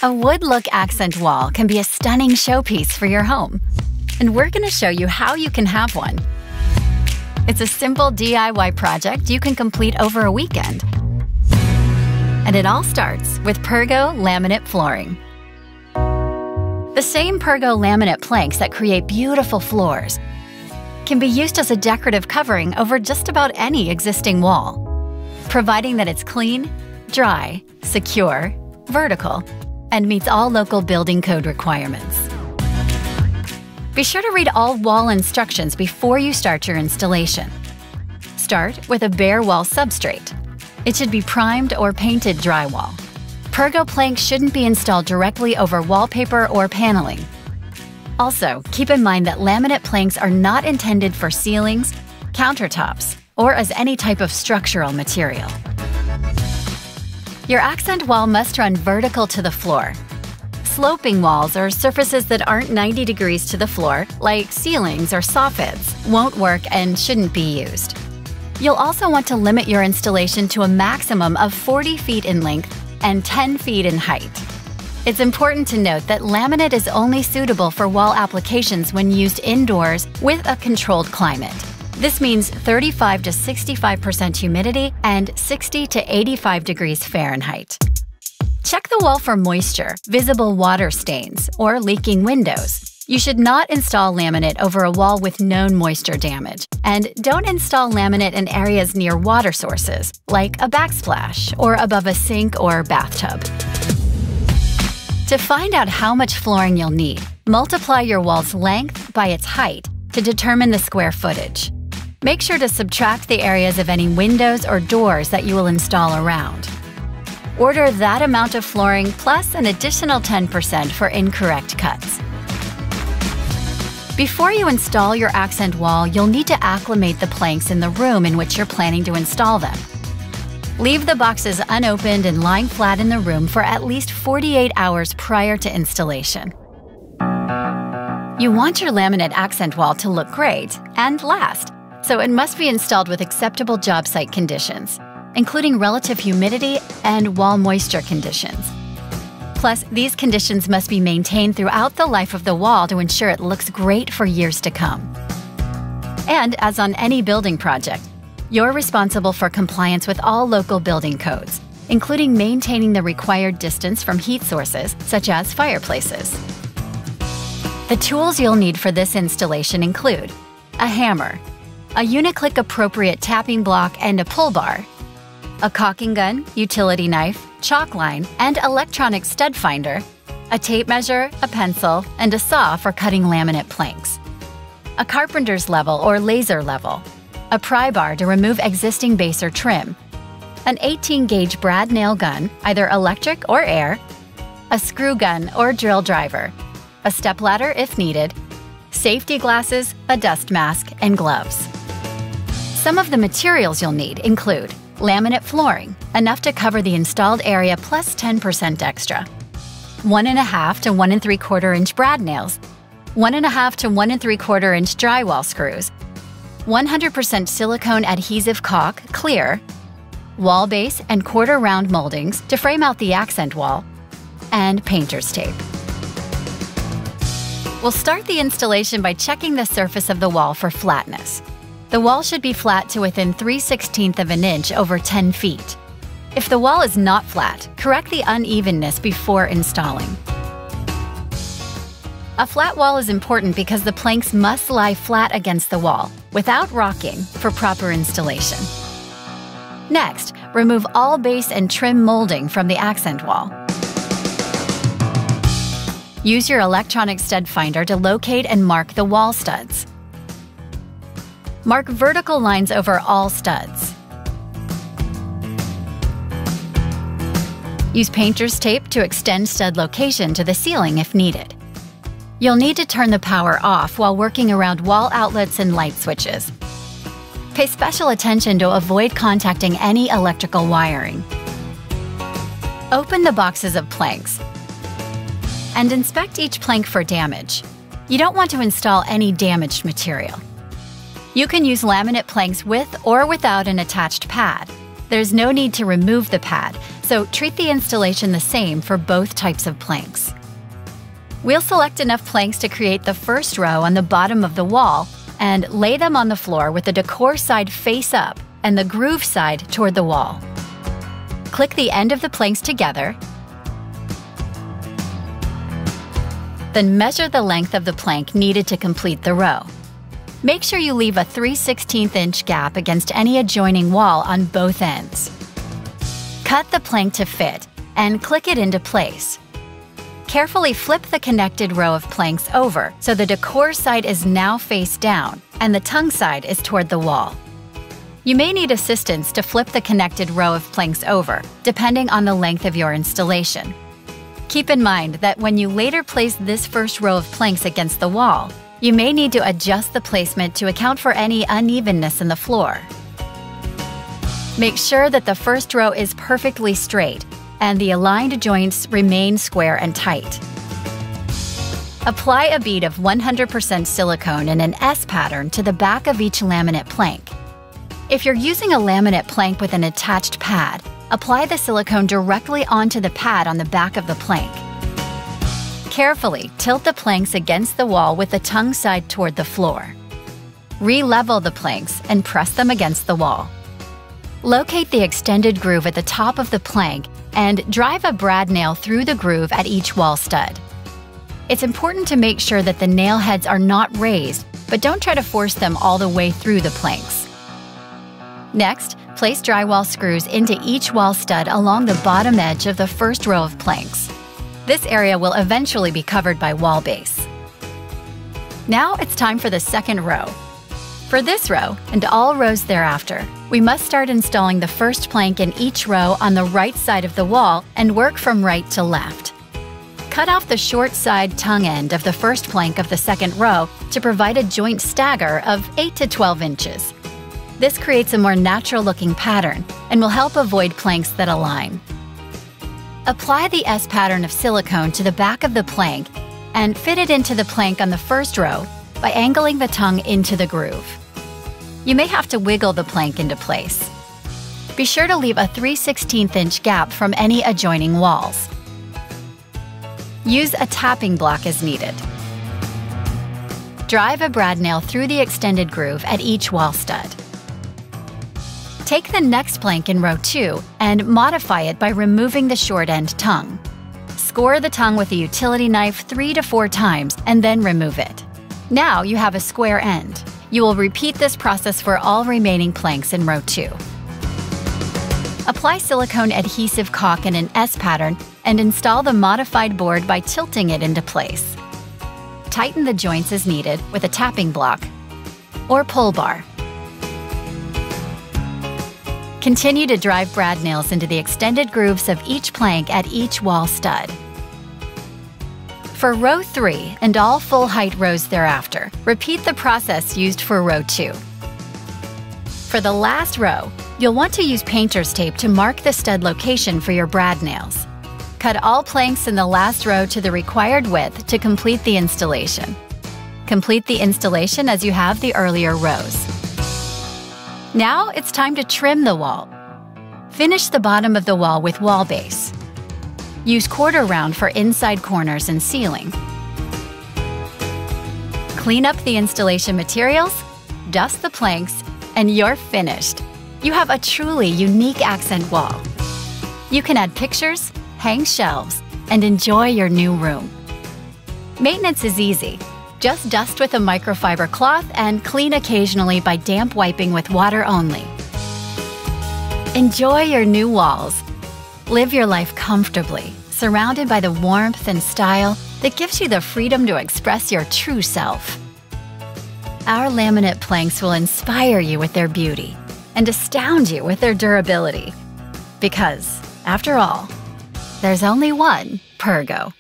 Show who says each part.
Speaker 1: A wood-look accent wall can be a stunning showpiece for your home. And we're going to show you how you can have one. It's a simple DIY project you can complete over a weekend. And it all starts with Pergo laminate flooring. The same Pergo laminate planks that create beautiful floors can be used as a decorative covering over just about any existing wall, providing that it's clean, dry, secure, vertical, and meets all local building code requirements. Be sure to read all wall instructions before you start your installation. Start with a bare wall substrate. It should be primed or painted drywall. Pergo planks shouldn't be installed directly over wallpaper or paneling. Also, keep in mind that laminate planks are not intended for ceilings, countertops, or as any type of structural material. Your accent wall must run vertical to the floor. Sloping walls or surfaces that aren't 90 degrees to the floor, like ceilings or soffits, won't work and shouldn't be used. You'll also want to limit your installation to a maximum of 40 feet in length and 10 feet in height. It's important to note that laminate is only suitable for wall applications when used indoors with a controlled climate. This means 35 to 65% humidity and 60 to 85 degrees Fahrenheit. Check the wall for moisture, visible water stains, or leaking windows. You should not install laminate over a wall with known moisture damage, and don't install laminate in areas near water sources, like a backsplash or above a sink or bathtub. To find out how much flooring you'll need, multiply your wall's length by its height to determine the square footage. Make sure to subtract the areas of any windows or doors that you will install around. Order that amount of flooring plus an additional 10% for incorrect cuts. Before you install your accent wall, you'll need to acclimate the planks in the room in which you're planning to install them. Leave the boxes unopened and lying flat in the room for at least 48 hours prior to installation. You want your laminate accent wall to look great and last, so it must be installed with acceptable job site conditions, including relative humidity and wall moisture conditions. Plus, these conditions must be maintained throughout the life of the wall to ensure it looks great for years to come. And as on any building project, you're responsible for compliance with all local building codes, including maintaining the required distance from heat sources, such as fireplaces. The tools you'll need for this installation include a hammer, a Uniclick appropriate tapping block and a pull bar, a caulking gun, utility knife, chalk line, and electronic stud finder, a tape measure, a pencil, and a saw for cutting laminate planks, a carpenter's level or laser level, a pry bar to remove existing base or trim, an 18-gauge brad nail gun, either electric or air, a screw gun or drill driver, a stepladder if needed, safety glasses, a dust mask, and gloves. Some of the materials you'll need include laminate flooring, enough to cover the installed area plus 10% extra, 1.5 to 1 3/4 inch brad nails, 1.5 to 1 3/4 inch drywall screws, 100% silicone adhesive caulk, clear, wall base and quarter round moldings to frame out the accent wall, and painter's tape. We'll start the installation by checking the surface of the wall for flatness. The wall should be flat to within 3/16 of an inch over 10 feet. If the wall is not flat, correct the unevenness before installing. A flat wall is important because the planks must lie flat against the wall, without rocking, for proper installation. Next, remove all base and trim molding from the accent wall. Use your electronic stud finder to locate and mark the wall studs. Mark vertical lines over all studs. Use painter's tape to extend stud location to the ceiling if needed. You'll need to turn the power off while working around wall outlets and light switches. Pay special attention to avoid contacting any electrical wiring. Open the boxes of planks and inspect each plank for damage. You don't want to install any damaged material. You can use laminate planks with or without an attached pad. There's no need to remove the pad, so treat the installation the same for both types of planks. We'll select enough planks to create the first row on the bottom of the wall and lay them on the floor with the decor side face up and the groove side toward the wall. Click the end of the planks together, then measure the length of the plank needed to complete the row. Make sure you leave a 3/16" gap against any adjoining wall on both ends. Cut the plank to fit and click it into place. Carefully flip the connected row of planks over so the decor side is now face down and the tongue side is toward the wall. You may need assistance to flip the connected row of planks over, depending on the length of your installation. Keep in mind that when you later place this first row of planks against the wall, you may need to adjust the placement to account for any unevenness in the floor. Make sure that the first row is perfectly straight and the aligned joints remain square and tight. Apply a bead of 100% silicone in an S pattern to the back of each laminate plank. If you're using a laminate plank with an attached pad, apply the silicone directly onto the pad on the back of the plank. Carefully tilt the planks against the wall with the tongue side toward the floor. Re-level the planks and press them against the wall. Locate the extended groove at the top of the plank and drive a brad nail through the groove at each wall stud. It's important to make sure that the nail heads are not raised, but don't try to force them all the way through the planks. Next, place drywall screws into each wall stud along the bottom edge of the first row of planks. This area will eventually be covered by wall base. Now it's time for the second row. For this row, and all rows thereafter, we must start installing the first plank in each row on the right side of the wall and work from right to left. Cut off the short side tongue end of the first plank of the second row to provide a joint stagger of 8 to 12 inches. This creates a more natural-looking pattern and will help avoid planks that align. Apply the S pattern of silicone to the back of the plank and fit it into the plank on the first row by angling the tongue into the groove. You may have to wiggle the plank into place. Be sure to leave a 3/16" gap from any adjoining walls. Use a tapping block as needed. Drive a brad nail through the extended groove at each wall stud. Take the next plank in row 2 and modify it by removing the short end tongue. Score the tongue with a utility knife 3 to 4 times and then remove it. Now you have a square end. You will repeat this process for all remaining planks in row 2. Apply silicone adhesive caulk in an S pattern and install the modified board by tilting it into place. Tighten the joints as needed with a tapping block or pull bar. Continue to drive brad nails into the extended grooves of each plank at each wall stud. For row 3 and all full height rows thereafter, repeat the process used for row 2. For the last row, you'll want to use painter's tape to mark the stud location for your brad nails. Cut all planks in the last row to the required width to complete the installation. Complete the installation as you have the earlier rows. Now it's time to trim the wall. Finish the bottom of the wall with wall base. Use quarter round for inside corners and ceiling. Clean up the installation materials, dust the planks, and you're finished. You have a truly unique accent wall. You can add pictures, hang shelves, and enjoy your new room. Maintenance is easy. Just dust with a microfiber cloth and clean occasionally by damp wiping with water only. Enjoy your new walls. Live your life comfortably, surrounded by the warmth and style that gives you the freedom to express your true self. Our laminate planks will inspire you with their beauty and astound you with their durability. Because, after all, there's only one Pergo.